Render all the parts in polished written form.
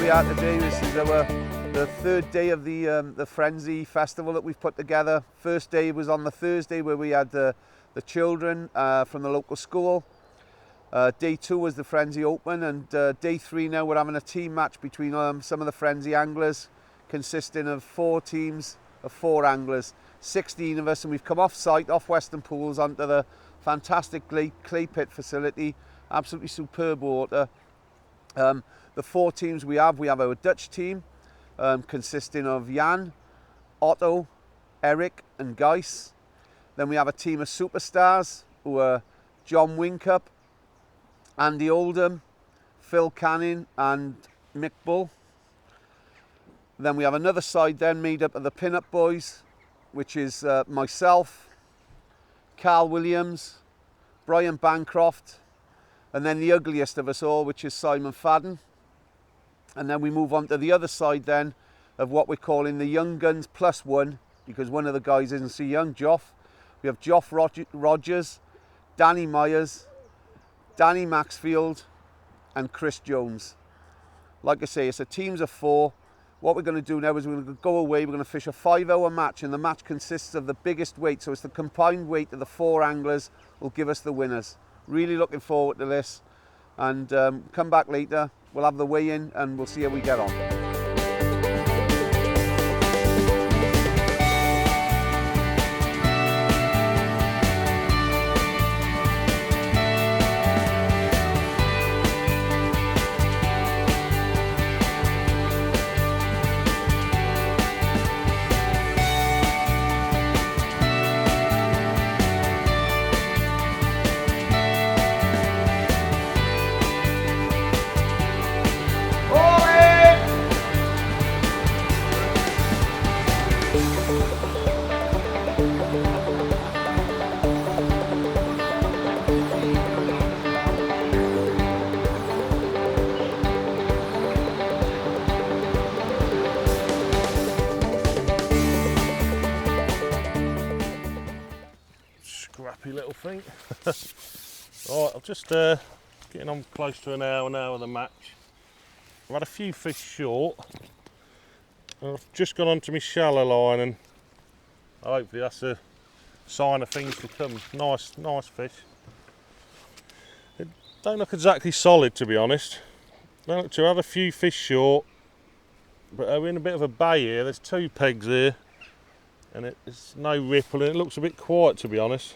we are today. This is the third day of the Frenzee festival that we've put together. First day was on the Thursday where we had the children from the local school. Day 2 was the Frenzee Open, and day 3 now we're having a team match between some of the Frenzee anglers, consisting of 4 teams of 4 anglers, 16 of us, and we've come off site, off Weston Pools, onto the fantastic clay pit facility. Absolutely superb water. The 4 teams we have our Dutch team, consisting of Jan, Otto, Eric and Gijs. Then we have a team of superstars who are John Winkup, Andy Oldham, Phil Canning and Mick Bull. Then we have another side then made up of the pin-up boys, which is myself, Carl Williams, Brian Bancroft, and then the ugliest of us all, which is Simon Fadden. And then we move on to the other side then of what we're calling the Young Guns +1, because one of the guys isn't so young, Joff. We have Joff Rogers, Danny Myers, Danny Maxfield and Chris Jones. Like I say, it's a teams of 4. What we're going to do now is we're going to go away, we're going to fish a 5-hour match, and the match consists of the biggest weight, so it's the combined weight of the 4 anglers will give us the winners. Really looking forward to this, and come back later, we'll have the weigh-in and we'll see how we get on. Scrappy little thing. Right, I'm just getting on close to an hour now of the match. I've had a few fish short. I've just gone onto my shallow line, and hopefully that's a sign of things to come. Nice fish. It don't look exactly solid, to be honest. Don't look to have a few fish short, but we're in a bit of a bay here. There's 2 pegs here, and it's no ripple, and it looks a bit quiet, to be honest.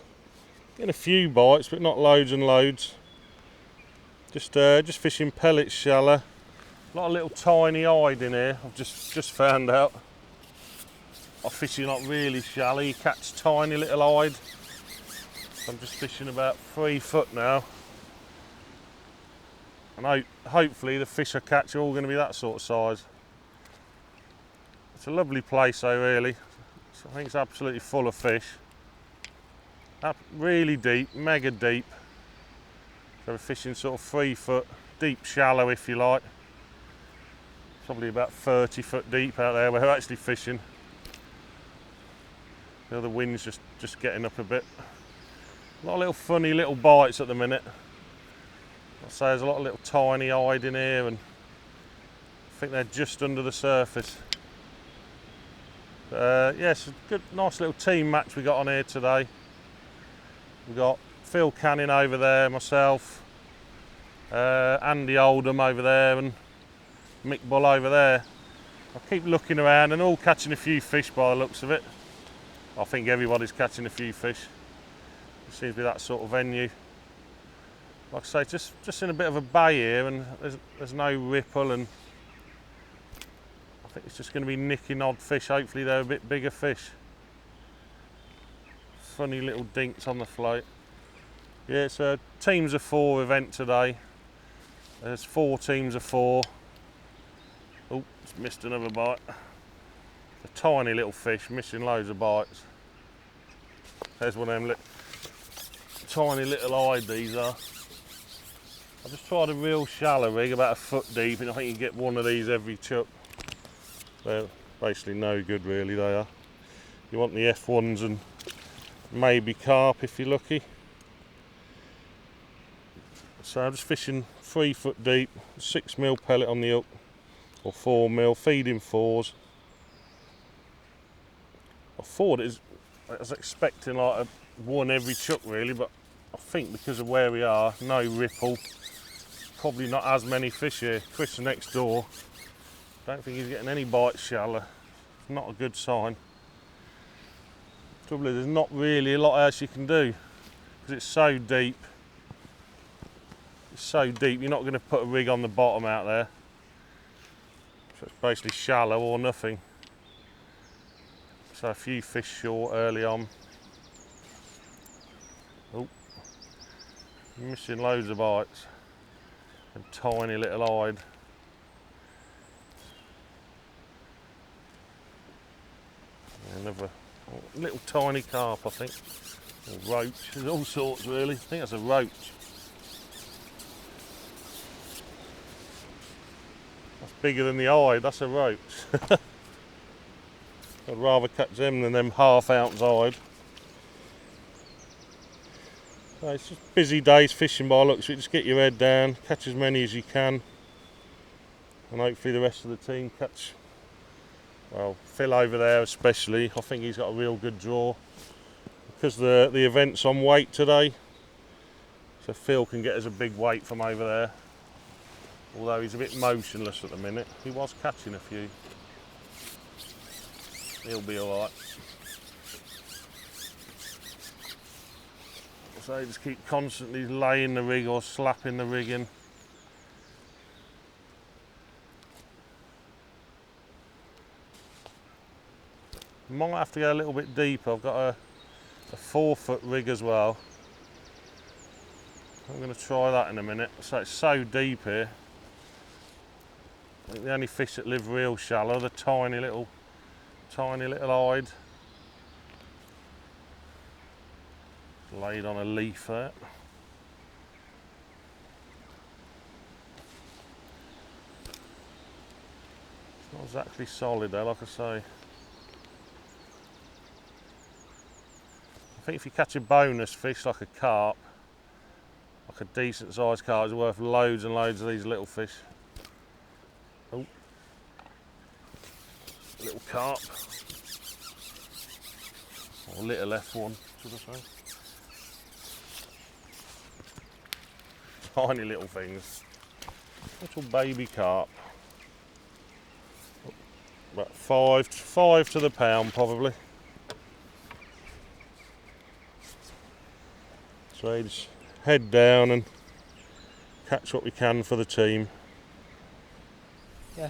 Getting a few bites, but not loads and loads. Just fishing pellets shallow. A lot of little tiny hide in here. I've just found out. I'm fishing not really shallow. You catch tiny little hide. I'm just fishing about 3 foot now, and hopefully the fish I catch are all going to be that sort of size. It's a lovely place though, really. I think it's absolutely full of fish. Really deep, mega deep. So we're fishing sort of 3 foot deep shallow, if you like. Probably about 30 foot deep out there where we're actually fishing. The other wind's just getting up a bit. A lot of little funny little bites at the minute. I'll say there's a lot of little tiny hide in here, and I think they're just under the surface. Yeah, it's a good, nice little team match we got on here today. We've got Phil Canning over there, myself, Andy Oldham over there, and Mick Bull over there. I keep looking around and all catching a few fish by the looks of it. I think everybody's catching a few fish. It seems to be that sort of venue. Like I say, just in a bit of a bay here, and there's no ripple, and I think it's just going to be nicking odd fish. Hopefully they're a bit bigger fish. Funny little dinks on the float. Yeah, it's a teams of 4 event today. There's 4 teams of 4. Oh, just missed another bite. A tiny little fish, missing loads of bites. There's one of them tiny little hide these are. I just tried a real shallow rig, about 1 foot deep, and I think you get one of these every chuck. They're basically no good, really, they are. You want the F1s and maybe carp if you're lucky. So I'm just fishing 3 foot deep, 6mm pellet on the hook. or 4mm, feeding 4s. I thought I was expecting like one every chuck really, but I think because of where we are, no ripple, probably not as many fish here. Chris next door, don't think he's getting any bites shallow. Not a good sign. Trouble is, there's not really a lot else you can do because it's so deep. It's so deep, you're not going to put a rig on the bottom out there. So it's basically shallow or nothing. So a few fish short early on. Oh, missing loads of bites. And tiny little hide. Another little tiny carp, I think. Or roach, there's all sorts really. I think that's a roach. That's bigger than the hide, that's a roach. I'd rather catch them than them half-ounce hide. So it's just busy days fishing by looks of it. Just get your head down, catch as many as you can, and hopefully the rest of the team catch. Well, Phil over there especially, I think he's got a real good draw because the event's on weight today, so Phil can get us a big weight from over there. Although he's a bit motionless at the minute, he was catching a few. He'll be alright. So just keep constantly laying the rig or slapping the rig in. Might have to go a little bit deeper. I've got a 4-foot rig as well. I'm going to try that in a minute. So it's so deep here. I think the only fish that live real shallow are the tiny little hide. Laid on a leaf there. It's not exactly solid though, like I say. I think if you catch a bonus fish like a carp, like a decent sized carp, it's worth loads and loads of these little fish. Oh, little carp. Or little F1, should I say. Tiny little things. Little baby carp. About five to the pound probably. So you just head down and catch what we can for the team. Yeah.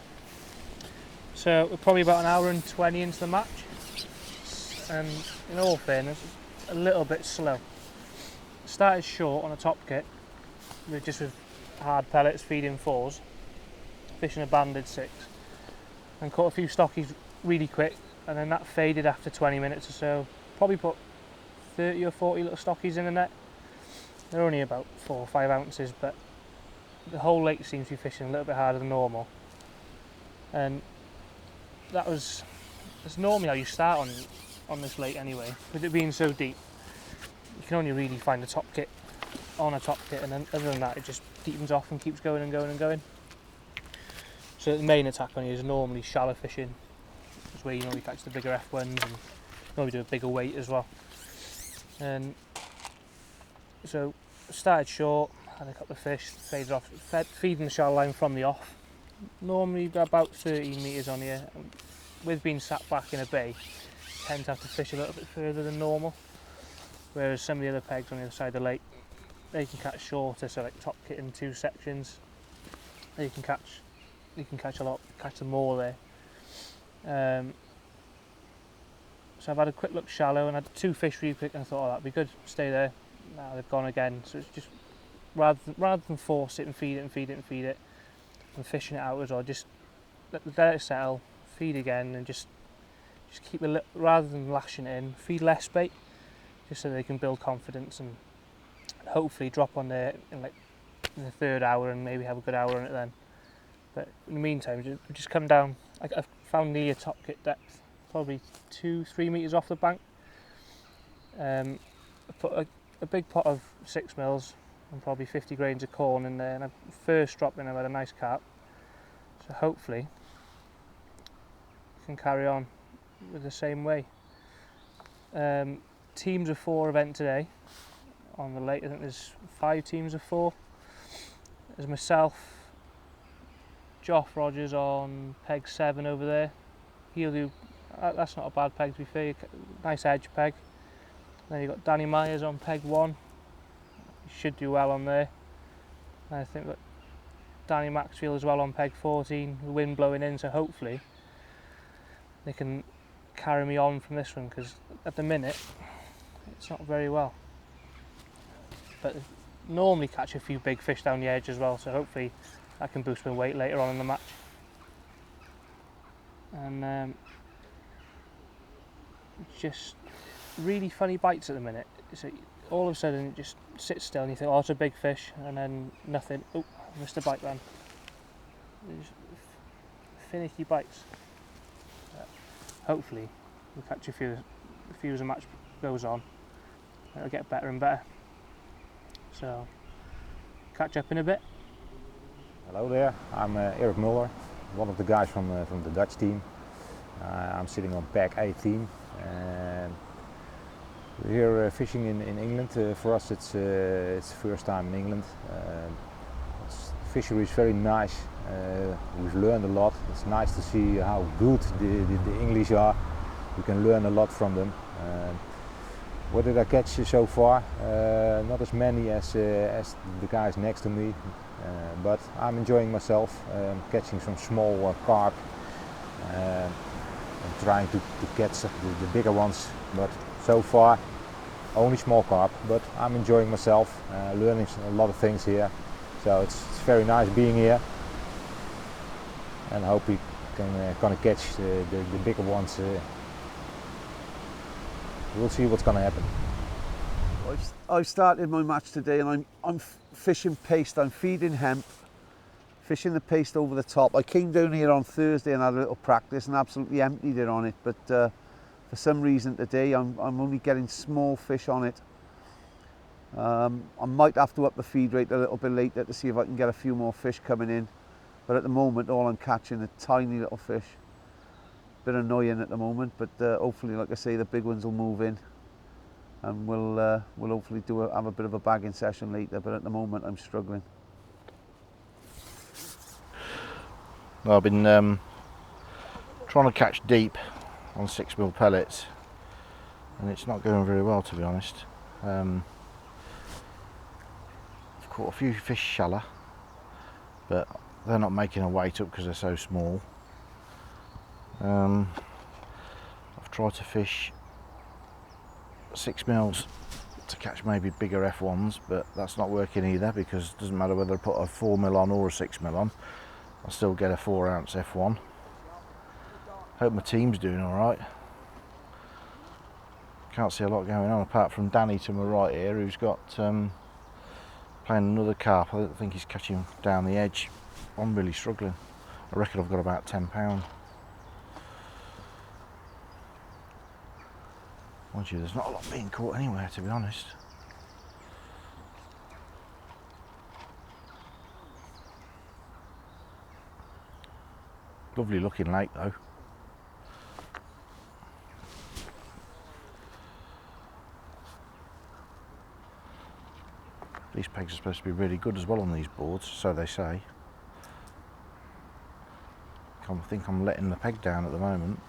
So we're probably about an hour and 20 into the match, and in all fairness, a little bit slow. Started short on a top kit, just with hard pellets, feeding 4s, fishing a banded 6, and caught a few stockies really quick, and then that faded after 20 minutes or so. Probably put 30 or 40 little stockies in the net. They're only about 4 or 5 ounces, but the whole lake seems to be fishing a little bit harder than normal. And that's normally how you start on this lake anyway. With it being so deep, you can only really find a top kit on a top kit, and then other than that it just deepens off and keeps going and going and going. So the main attack on you is normally shallow fishing. That's where you normally catch the bigger F1s and normally do a bigger weight as well. And so started short, had a couple of fish, faded off, feeding the shallow line from the off. Normally about 13 metres on here. With being sat back in a bay, you tend to have to fish a little bit further than normal. Whereas some of the other pegs on the other side of the lake, they can catch shorter, so like top kit in 2 sections. You can catch a lot, catch them more there. So I've had a quick look shallow and had 2 fish really quick, and I thought, oh, that'd be good, stay there. Now they've gone again, so it's just rather than force it and feed it and feed it and feed it, and fishing it out as well, just let it settle, feed again, and just keep rather than lashing it in, feed less bait, just so they can build confidence and hopefully drop on there in the 3rd hour and maybe have a good hour on it then. But in the meantime, just come down. I've found near top kit depth, probably 2-3 metres off the bank. I put a big pot of 6mm and probably 50 grains of corn in there, and I first dropped in, I've had a nice carp. So hopefully can carry on with the same way. Teams of 4 event today on the lake. I think there's 5 teams of 4. There's myself, Joff Rogers on peg 7 over there. He'll do, that's not a bad peg to be fair, nice edge peg. Then you've got Danny Myers on peg 1. He should do well on there. And I think that Danny Maxfield as well on peg 14, the wind blowing in, so hopefully they can carry me on from this one, because at the minute it's not very well. But normally catch a few big fish down the edge as well, so hopefully I can boost my weight later on in the match. And just really funny bites at the minute. So all of a sudden it just sits still and you think, oh, it's a big fish, and then nothing. Oh, I missed a bite then. Just finicky bites. Hopefully we'll catch a few as the match goes on. It'll get better and better. So catch up in a bit. Hello there, I'm Eric Muller, one of the guys from the Dutch team. I'm sitting on peg 18 and we're here fishing in England. For us it's the first time in England. The fishery is very nice. We've learned a lot. It's nice to see how good the English are. We can learn a lot from them. What did I catch so far? Not as many as the guys next to me, but I'm enjoying myself. Catching some small carp. I'm trying to catch the bigger ones, but so far only small carp. But I'm enjoying myself, learning a lot of things here. So it's very nice being here, and I hope we can gonna catch the bigger ones. We'll see what's going to happen. I've started my match today and I'm fishing paste. I'm feeding hemp, fishing the paste over the top. I came down here on Thursday and had a little practice and absolutely emptied it on it, but for some reason today I'm only getting small fish on it. I might have to up the feed rate a little bit later to see if I can get a few more fish coming in, but at the moment all I'm catching are tiny little fish. Bit annoying at the moment, but hopefully, like I say, the big ones will move in, and we'll hopefully have a bit of a bagging session later. But at the moment, I'm struggling. Well, I've been trying to catch deep on 6mm pellets, and it's not going very well, to be honest. I've caught a few fish shallow, but they're not making a weight up because they're so small. I've tried to fish 6mm to catch maybe bigger F1s, but that's not working either, because it doesn't matter whether I put a 4mm on or a 6mm on, I'll still get a 4-ounce F1. Hope my team's doing alright. Can't see a lot going on apart from Danny to my right here, who's got playing another carp. I don't think he's catching down the edge. I'm really struggling. I reckon I've got about £10. Mind you, there's not a lot being caught anywhere, to be honest. Lovely looking lake though. These pegs are supposed to be really good as well on these boards, so they say. I think I'm letting the peg down at the moment.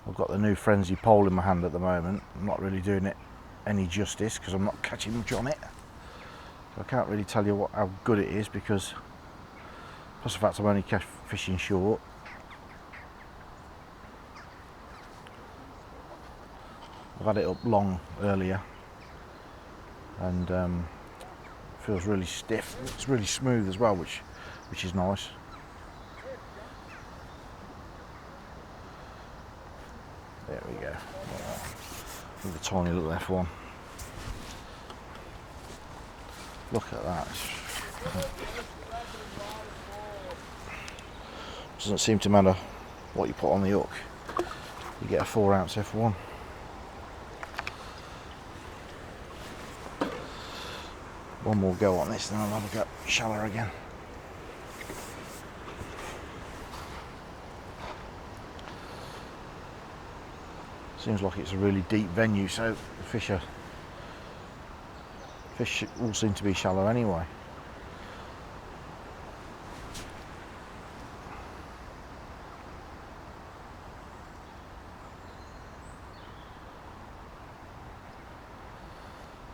I've got the new Frenzee pole in my hand at the moment. I'm not really doing it any justice because I'm not catching much on it. So I can't really tell you how good it is, because plus the fact I'm only fishing short. I've had it up long earlier and it feels really stiff. It's really smooth as well, which is nice. There we go. With a tiny little F1. Look at that. Doesn't seem to matter what you put on the hook. You get a 4-ounce F1. one more go on this, then I'll have a go shallower again. Seems like it's a really deep venue, so the fish all seem to be shallow anyway.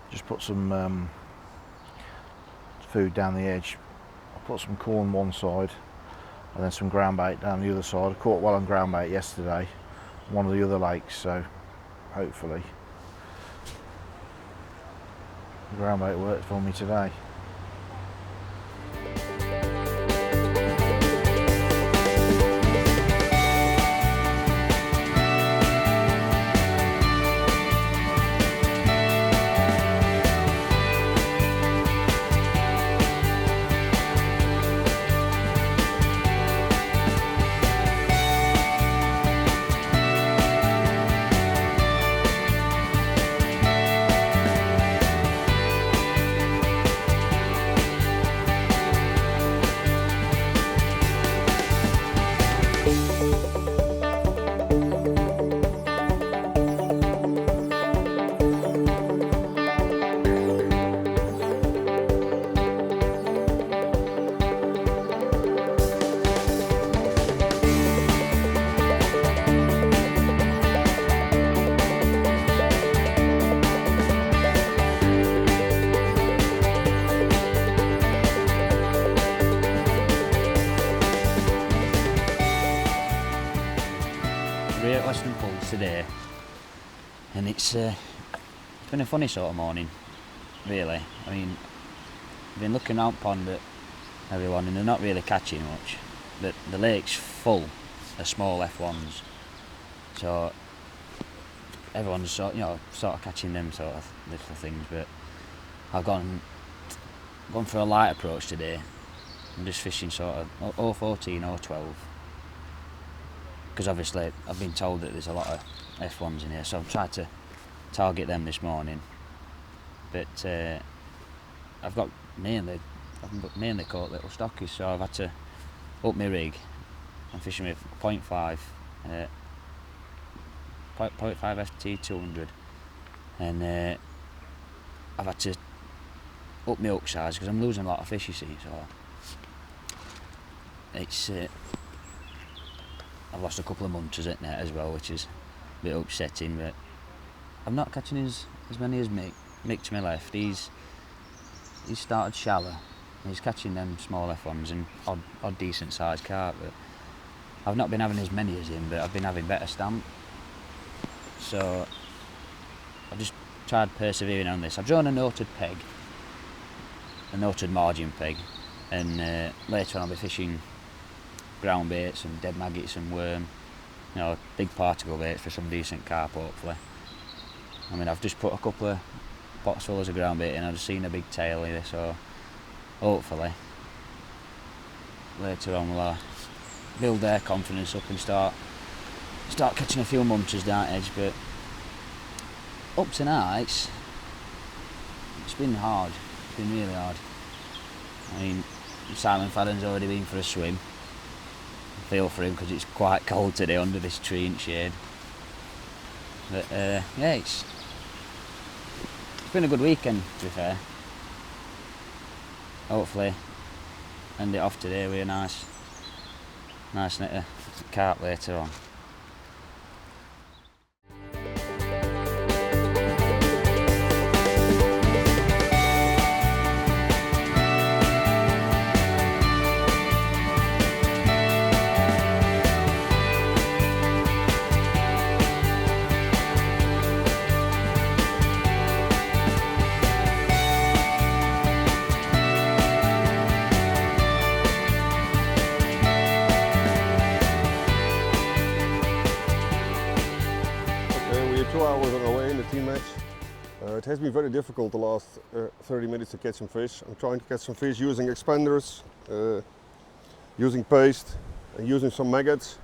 Just put some food down the edge. I put some corn one side and then some ground bait down the other side. I caught well on ground bait yesterday on one of the other lakes, so hopefully the ground bait worked for me today. We're at Weston Pools today, and it's been a funny sort of morning, really. I mean, I've been looking out pond at everyone and they're not really catching much, but the lake's full of small F1s, so everyone's sort of catching them sort of little things. But I've gone for a light approach today. I'm just fishing sort of 014, 012. Because obviously I've been told that there's a lot of F1s in here, so I've tried to target them this morning. But I've mainly caught little stockies, so I've had to up my rig. I'm fishing with 0.5 FT 200, and I've had to up my hook size because I'm losing a lot of fish, you see. So it's I've lost a couple of munchers at net as well, which is a bit upsetting, but I'm not catching as many as Mick. Mick to my left, he's started shallow. He's catching them small F1s and odd decent sized carp, but I've not been having as many as him, but I've been having better stamp. So I've just tried persevering on this. I've drawn a noted peg, a noted margin peg, and later on I'll be fishing ground baits and dead maggots and worm, big particle baits for some decent carp, hopefully. I mean, I've just put a couple of pots full of ground bait in. I've just seen a big tail here, so hopefully later on we'll build their confidence up and start catching a few munchers down edge. But up to now it's been hard. It's been really hard. I mean, Simon Fadden's already been for a swim. I feel for him because it's quite cold today under this tree in shade. But yeah, it's been a good weekend, to be fair. Hopefully end it off today with a nice net of carp later on. We're 2 hours on our way in the team match. It has been very difficult the last 30 minutes to catch some fish. I'm trying to catch some fish using expanders, using paste and using some maggots.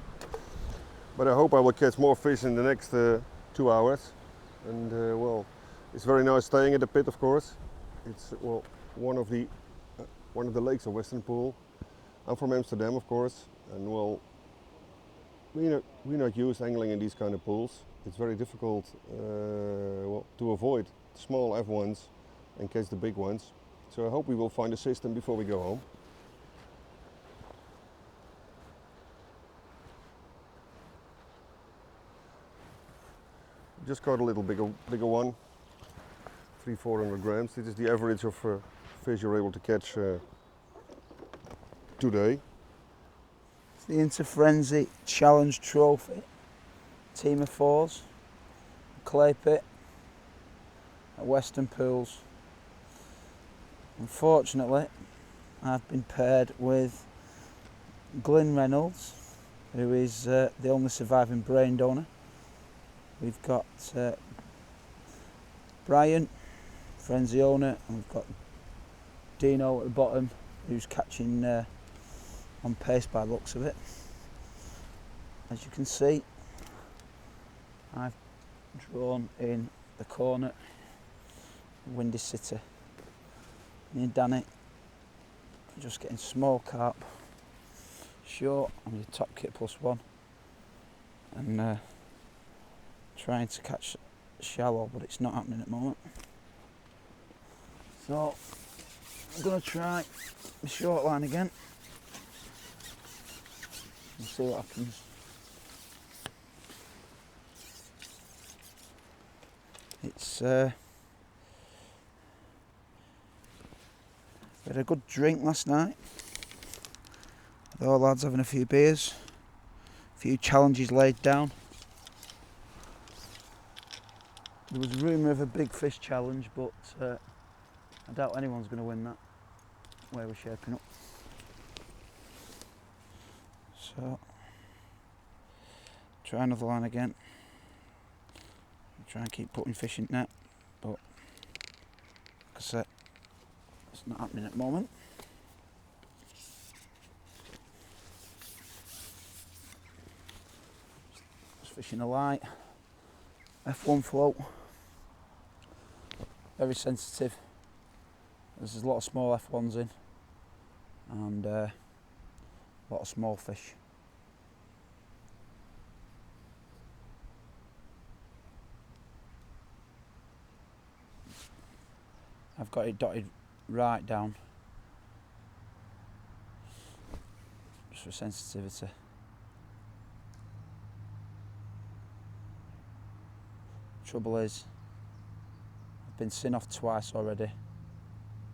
But I hope I will catch more fish in the next 2 hours. And well, it's very nice staying at the pit, of course. It's, well, one of the lakes of Weston Pool. I'm from Amsterdam, of course, and well, we're not used angling in these kind of pools. It's very difficult to avoid the small F1s and catch the big ones. So I hope we will find a system before we go home. Just caught a little bigger one, 300-400 grams. This is the average of fish you're able to catch today. It's the Frenzee Challenge Trophy, team of 4s, clay pit at Weston Pools. Unfortunately, I've been paired with Glyn Reynolds, who is the only surviving brain donor. We've got Brian, Frenzee owner, and we've got Dino at the bottom, who's catching on pace by the looks of it. As you can see, I've drawn in the corner, Windy City. Me and Danny are just getting small carp, short on your top kit +1, and trying to catch shallow, but it's not happening at the moment. So I'm going to try the short line again and see what happens. It's we had a good drink last night. The all lads having a few beers, a few challenges laid down. There was a rumour of a big fish challenge, but I doubt anyone's going to win that, the way we're shaping up. So, try another line again. Try and keep putting fish in net, but like I said, it's not happening at the moment. Just fishing a light F1 float. Very sensitive. There's a lot of small F1s in, and a lot of small fish. I've got it dotted right down, just for sensitivity. Trouble is, I've been seen off twice already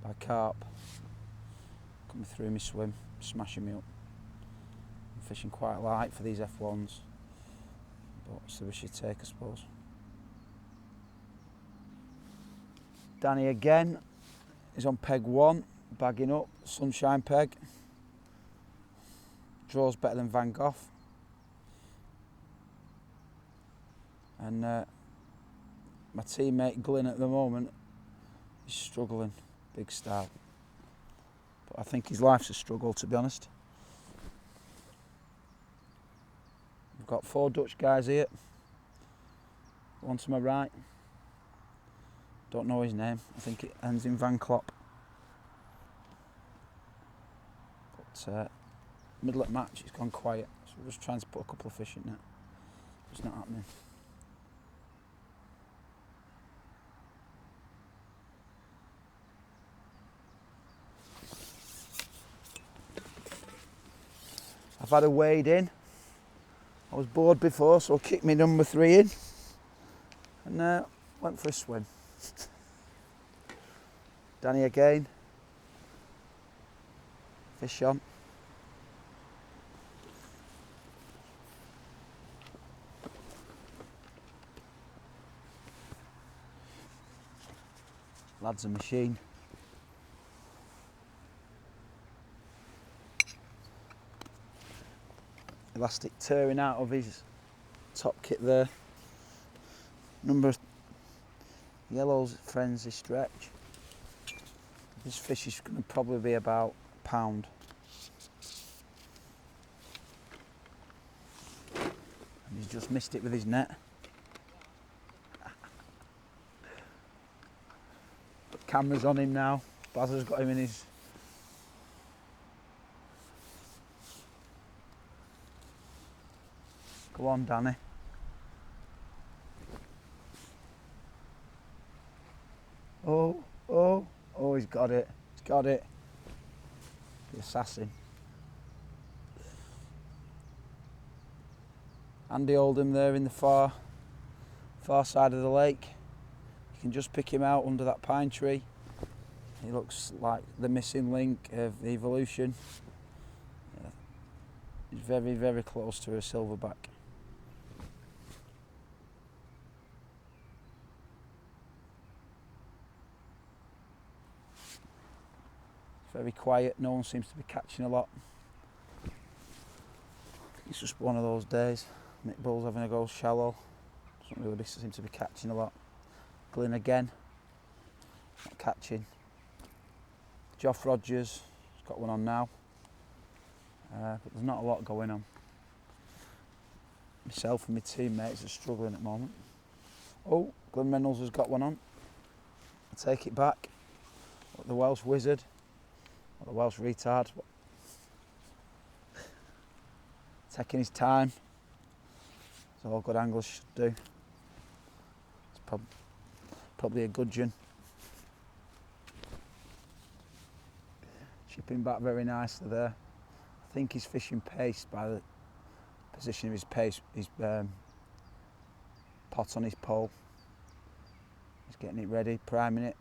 by carp coming through my swim, smashing me up. I'm fishing quite light for these F1s, but it's the risk you take, I suppose. Danny again is on peg 1, bagging up, sunshine peg. Draws better than Van Gogh. And my teammate Glyn at the moment is struggling, big style. But I think his life's a struggle, to be honest. We've got 4 Dutch guys here. One to my right. Don't know his name. I think it ends in Van Klopp. But middle of the match, it's gone quiet. So we're just trying to put a couple of fish in net. It's not happening. I've had a wade in. I was bored before, so I kicked my number 3 in and went for a swim. Danny again. Fish on. Lad's a machine. Elastic tearing out of his top kit there. Number yellow's Frenzee stretch. This fish is going to probably be about a pound. And he's just missed it with his net. Put cameras on him now. Baz has got him in his... Go on, Danny. Oh, oh, oh, he's got it. He's got it. The assassin. Andy Oldham there in the far side of the lake. You can just pick him out under that pine tree. He looks like the missing link of evolution. Yeah. He's very, very close to a silverback. Very quiet, no one seems to be catching a lot. It's just one of those days. Mick Bull's having a go shallow. Doesn't really seem to be catching a lot. Glyn again, not catching. Geoff Rogers has got one on now, but there's not a lot going on. Myself and my teammates are struggling at the moment. Oh, Glyn Reynolds has got one on. I'll take it back. The Welsh wizard. Or the Welsh retard. Taking his time. That's all good anglers should do. It's probably a gudgeon. Chipping back very nicely there. I think he's fishing pace by the position of his pace, his pot on his pole. He's getting it ready, priming it.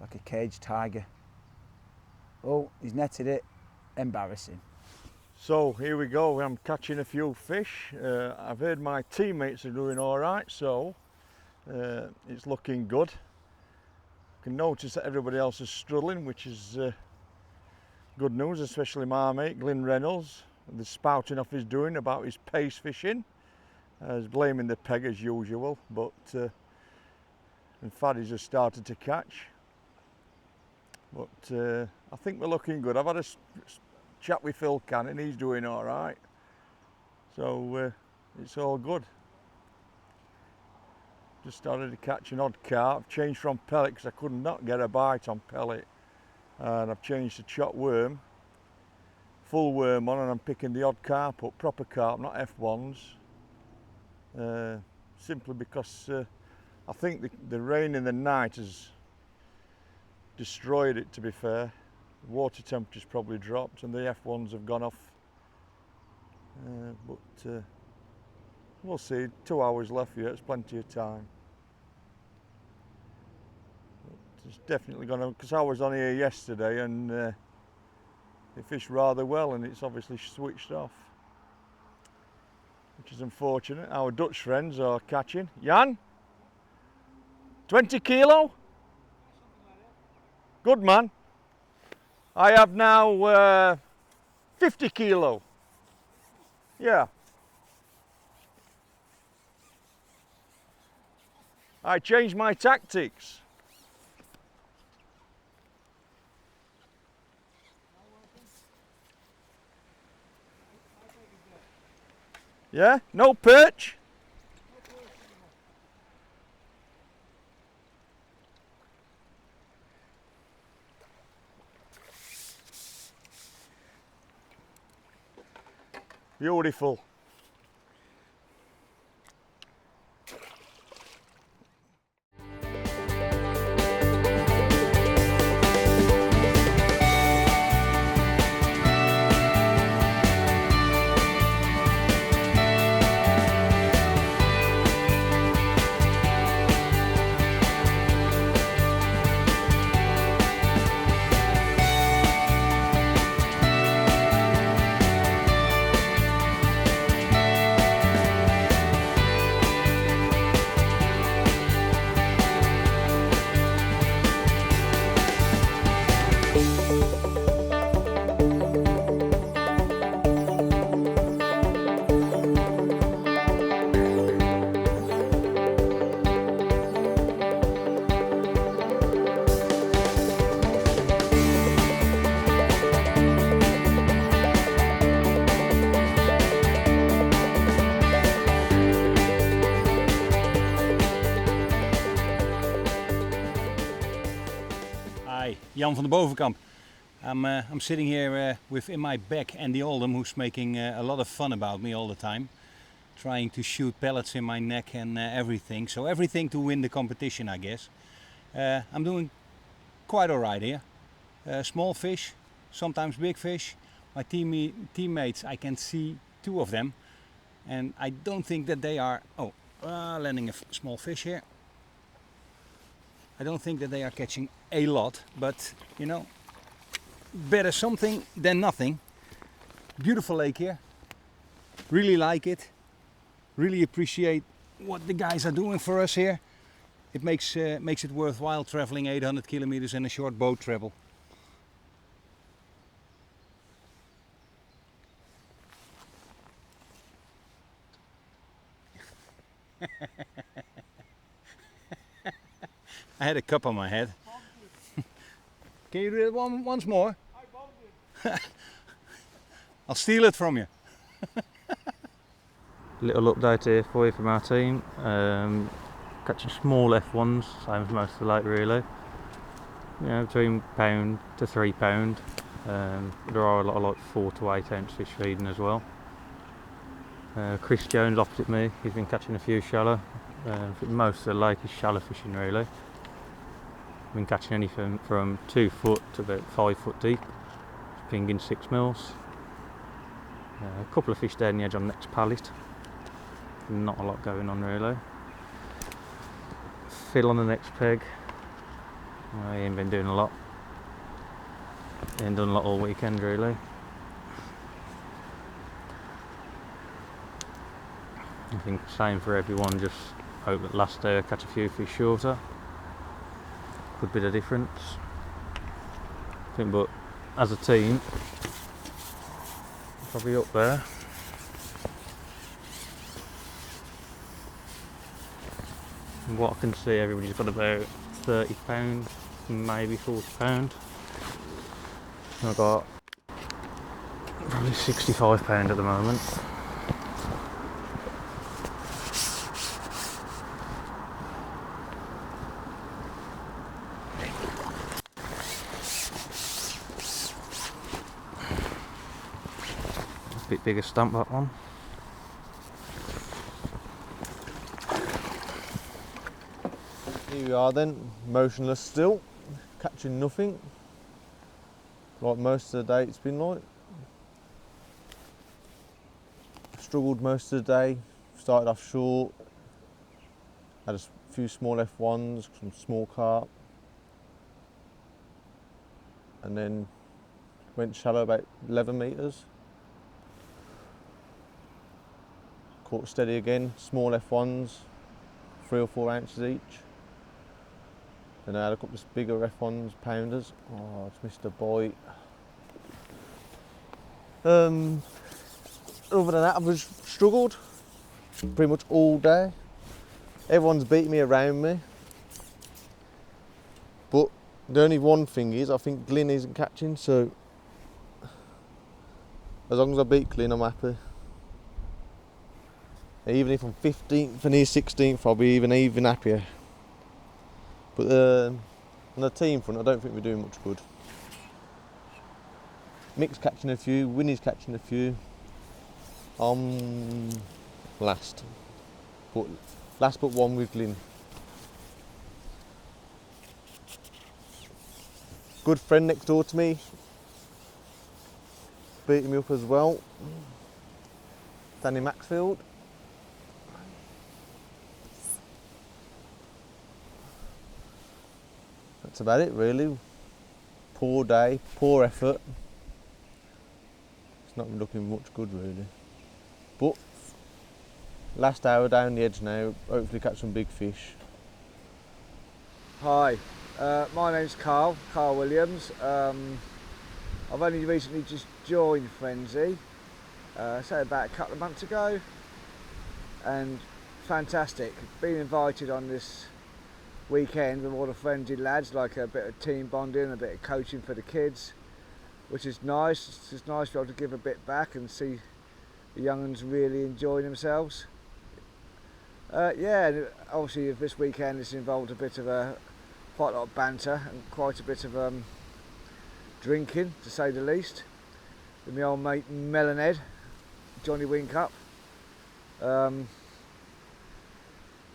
Like a caged tiger. Oh, he's netted it. Embarrassing. So here we go, I'm catching a few fish. I've heard my teammates are doing all right, so it's looking good. I can notice that everybody else is struggling, which is good news, especially my mate Glyn Reynolds. The spouting off he's doing about his pace fishing. He's blaming the peg as usual, but and Faddy's has started to catch. But I think we're looking good. I've had a chat with Phil Cannon, he's doing all right. So it's all good. Just started to catch an odd carp. Changed from pellet because I could not get a bite on pellet. And I've changed to chopped worm. Full worm on, and I'm picking the odd carp up, proper carp, not F1s. Simply because I think the rain in the night has destroyed it, to be fair. The water temperature's probably dropped and the F1s have gone off. But we'll see, 2 hours left yet, it's plenty of time. But it's definitely gonna, because I was on here yesterday and they fished rather well and it's obviously switched off, which is unfortunate. Our Dutch friends are catching. Jan? 20 kilo? Good man. I have now 50 kilo. Yeah. I changed my tactics. Yeah, no perch. Beautiful. Jan van der Bovenkamp. I'm sitting here with in my back Andy Oldham, who's making a lot of fun about me all the time, trying to shoot pellets in my neck and everything. So everything to win the competition, I guess. I'm doing quite alright here. Small fish, sometimes big fish. My teammates, I can see 2 of them, and I don't think that they are. Landing a small fish here. I don't think that they are catching a lot, but you know, better something than nothing. Beautiful lake here. Really like it. Really appreciate what the guys are doing for us here. It makes it worthwhile traveling 800 kilometers in a short boat travel. I had a cup on my head. Can you do it once more? I'll steal it from you. Little update here for you from our team. Catching small F1s, same as most of the lake really. You know, between £1 to £3. There are a lot of like 4 to 8 ounce fish feeding as well. Chris Jones opposite me, he's been catching a few shallow. I think most of the lake is shallow fishing really. Been catching anything from 2 foot to about 5 foot deep, pinging 6 mils. A couple of fish down the edge on the next pallet. Not a lot going on really. Phil on the next peg. He ain't been doing a lot. He ain't done a lot all weekend really. I think same for everyone, just hope that last day I catch a few fish shorter. Could be the difference. I think, but as a team, probably up there. And what I can see, everybody's got about £30, maybe £40. I've got probably £65 at the moment. Bit bigger stump, that one. Here we are then, motionless still, catching nothing, like most of the day it's been like. Struggled most of the day, started off short, had a few small F1s, some small carp, and then went shallow about 11 metres. Caught steady again, small F1s, 3 or 4 ounces each. Then I had a couple of bigger F1s, pounders. Oh, I just missed a bite. Other than that, I've just struggled pretty much all day. Everyone's beating me around me. But the only one thing is, I think Glyn isn't catching, so as long as I beat Glyn, I'm happy. Even if I'm 15th and he's 16th, I'll be even happier. But on the team front, I don't think we're doing much good. Mick's catching a few, Winnie's catching a few. I'm last. But last but one with Glyn. Good friend next door to me, beating me up as well. Danny Maxfield. That's about it really. Poor day, poor effort. It's not looking much good really. But last hour down the edge now, hopefully catch some big fish. Hi, my name's Carl Williams. I've only recently just joined Frenzee, say about a couple of months ago, and fantastic. Been invited on this weekend with all the Frenzee lads, like a bit of team bonding, a bit of coaching for the kids, which is nice. It's just nice to be able to give a bit back and see the young ones really enjoying themselves. Yeah, obviously this weekend has involved a bit of quite a lot of banter and quite a bit of drinking, to say the least, with my old mate Melonhead, Johnny Winkup.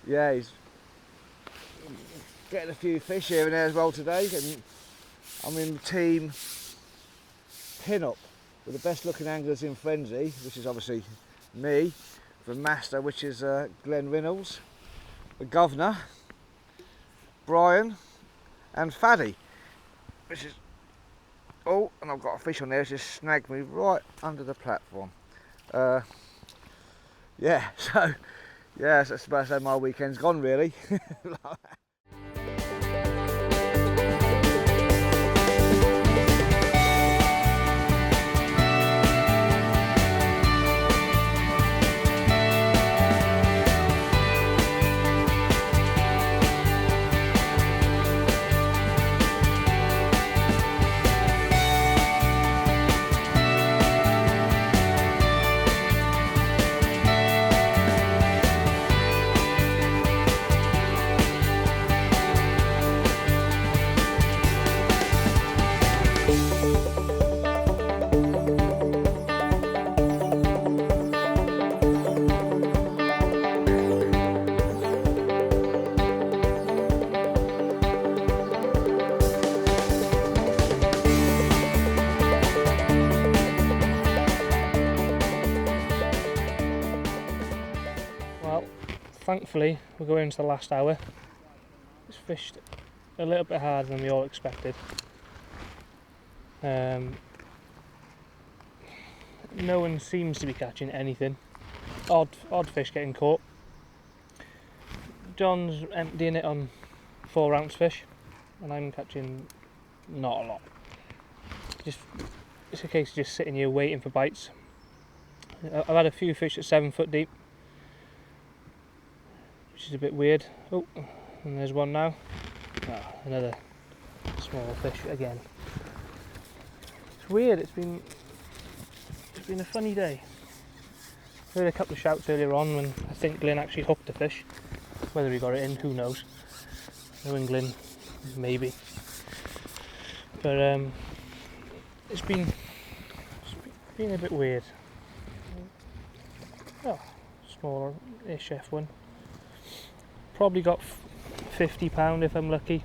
Yeah, he's getting a few fish here and there as well today, and I'm in team pin-up with the best looking anglers in Frenzee, which is obviously me, the master, which is Glenn Reynolds, the governor, Brian, and Faddy, which is, oh, and I've got a fish on there, it's just snagged me right under the platform. Yeah, so, yeah, that's about to say my weekend's gone really. Thankfully, we're going into the last hour. It's fished a little bit harder than we all expected. No one seems to be catching anything. Odd fish getting caught. John's emptying it on 4-ounce fish, and I'm catching not a lot. It's a case of just sitting here waiting for bites. I've had a few fish at 7 foot deep, which is a bit weird. Oh, and there's one now. Oh, another small fish again. It's weird. It's been a funny day. I heard a couple of shouts earlier on when I think Glyn actually hooked a fish. Whether he got it in, who knows? Knowing Glyn, maybe. But it's been a bit weird. Oh, smaller-ish F1. Probably got £50 if I'm lucky.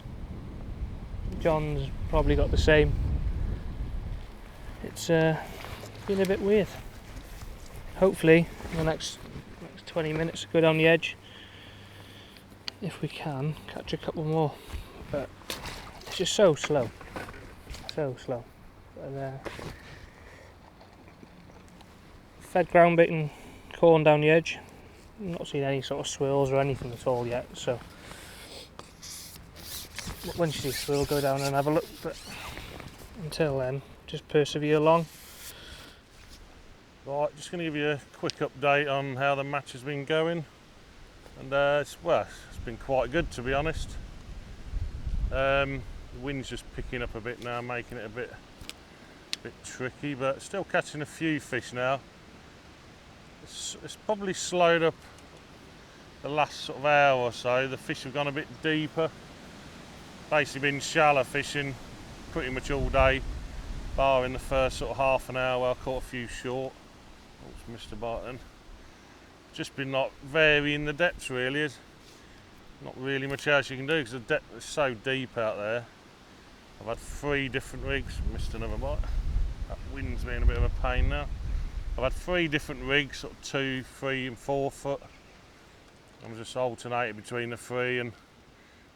John's probably got the same. It's been a bit weird. Hopefully in the next 20 minutes go down the edge, if we can catch a couple more, but it's just so slow. But, fed ground bait and corn down the edge. I'm not seeing any sort of swirls or anything at all yet, so once you see a swirl, go down and have a look, but until then, just persevere along. Right, just going to give you a quick update on how the match has been going, and it's been quite good, to be honest. The wind's just picking up a bit now, making it a bit tricky, but still catching a few fish now. It's probably slowed up the last sort of hour or so. The fish have gone a bit deeper. Basically been shallow fishing pretty much all day, bar in the first sort of half an hour where I caught a few short. Oh, missed a bite then. Just been not varying the depths really. There's not really much else you can do because the depth is so deep out there. I've had 3 different rigs. Missed another bite. That wind's been a bit of a pain now. I've had 3 different rigs, sort of 2, 3 and 4 foot. I'm just alternating between the 3 and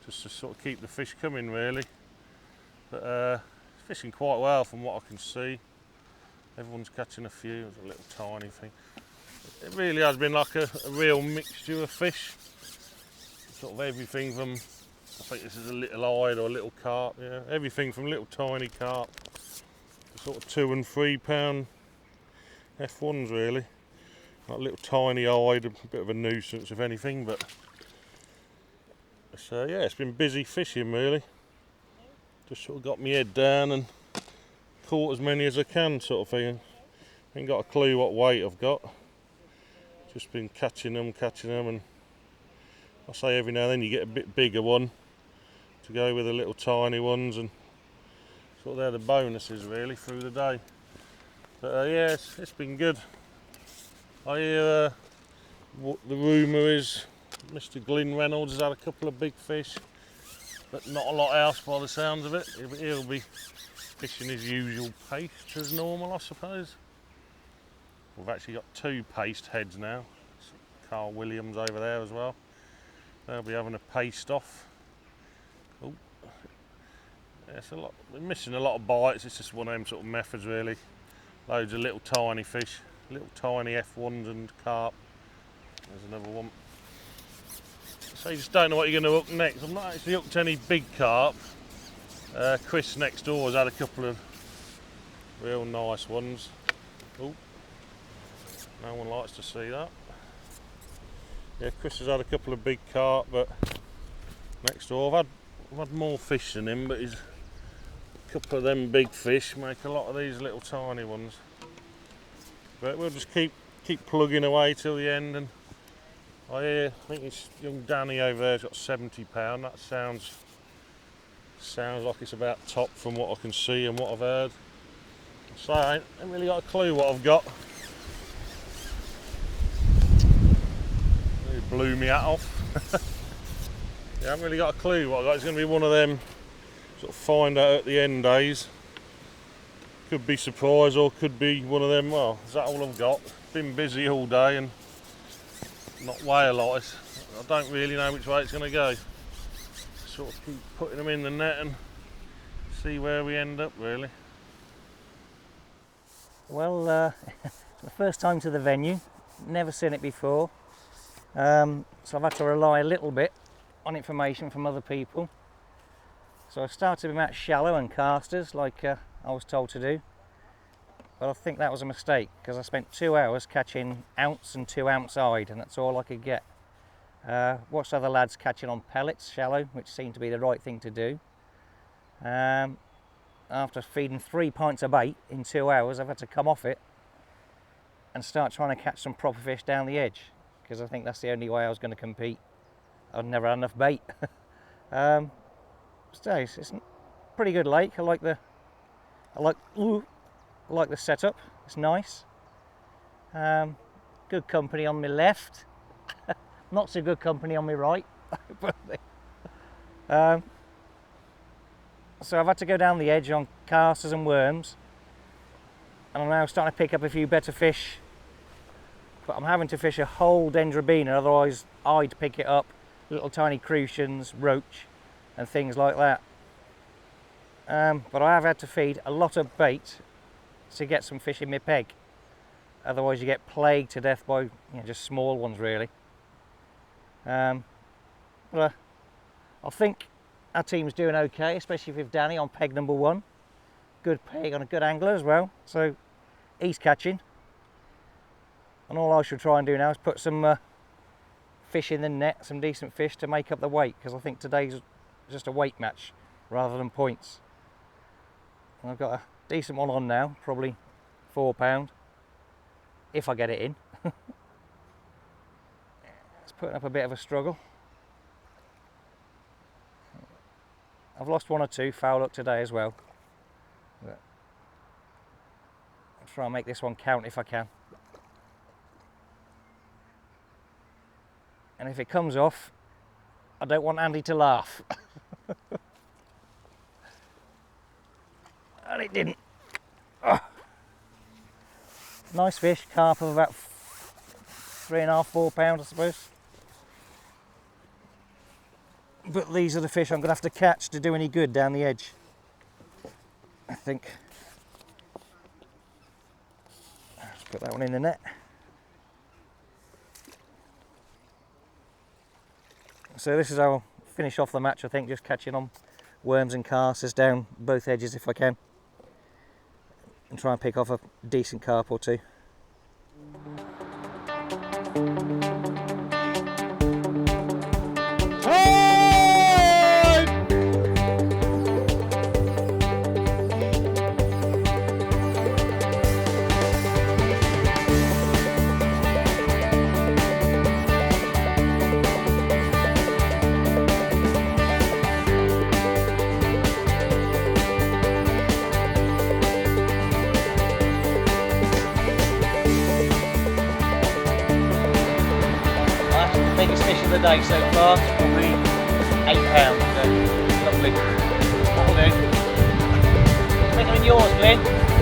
just to sort of keep the fish coming really. But fishing quite well from what I can see. Everyone's catching a few. There's a little tiny thing. It really has been like a real mixture of fish. Sort of everything from, I think this is a little eyed or a little carp, yeah. Everything from little tiny carp to sort of 2 and 3 pound F1s really. Like little tiny eyed, a bit of a nuisance if anything, but it's, yeah, it's been busy fishing really. Just sort of got my head down and caught as many as I can sort of thing. Ain't got a clue what weight I've got. Just been catching them and I say every now and then you get a bit bigger one to go with the little tiny ones and But they're the bonuses really through the day. But yeah, it's been good. I hear what the rumour is Mr. Glyn Reynolds has had a couple of big fish, but not a lot else by the sounds of it. He'll be fishing his usual paste as normal, I suppose. We've actually got 2 paste heads now. Carl Williams over there as well. They'll be having a paste off. Oh, it's a lot. We're missing a lot of bites. It's just one of them sort of methods really. Loads of little tiny fish, little tiny F1s and carp. There's another one. So you just don't know what you're going to hook next. I've not actually hooked any big carp. Chris next door has had a couple of real nice ones. Oh, no one likes to see that. Yeah, Chris has had a couple of big carp, but next door I've had more fish than him, but he's a couple of them big fish make a lot of these little tiny ones. But we'll just keep plugging away till the end. And I think it's young Danny over there's got £70. That sounds like it's about top from what I can see and what I've heard. So I ain't really got a clue what I've got. It blew me hat off. Yeah, I haven't really got a clue what I've got. It's going to be one of them sort of find out at the end days. Could be surprise or could be one of them, well, is that all I've got? Been busy all day and not whale lice. I don't really know which way it's going to go. Sort of keep putting them in the net and see where we end up really. Well, it's my first time to the venue, never seen it before, so I've had to rely a little bit on information from other people. So I started with out shallow and casters like I was told to do, but I think that was a mistake because I spent 2 hours catching ounce and 2 ounce eyed, and that's all I could get. Watched other lads catching on pellets shallow, which seemed to be the right thing to do. After feeding 3 pints of bait in 2 hours, I've had to come off it and start trying to catch some proper fish down the edge, because I think that's the only way I was going to compete. I'd never had enough bait. So it's a pretty good lake. I like the setup. It's nice. Good company on my left. Not so good company on my right. So I've had to go down the edge on casters and worms, and I'm now starting to pick up a few better fish, but I'm having to fish a whole dendrobina, otherwise I'd pick it up, little tiny crucians, roach and things like that. But I have had to feed a lot of bait to get some fish in my peg, otherwise you get plagued to death by just small ones really. But I think our team's doing okay, especially with Danny on peg number 1. Good peg on a good angler as well, so he's catching. And all I should try and do now is put some fish in the net, some decent fish to make up the weight, because I think today's just a weight match rather than points. And I've got a decent one on now, probably £4, if I get it in. It's putting up a bit of a struggle. I've lost 1 or 2 foul up today as well. But I'll try and make this one count if I can. And if it comes off, I don't want Andy to laugh. And it didn't. Oh. Nice fish, carp of about 3.5, £4 I suppose. But these are the fish I'm going to have to catch to do any good down the edge, I think. Let's put that one in the net. So this is how I'll finish off the match, I think, just catching on worms and casters down both edges if I can, and try and pick off a decent carp or 2. of the day so far. It's probably £8. So lovely. That'll do. Think I'm in yours, Glenn.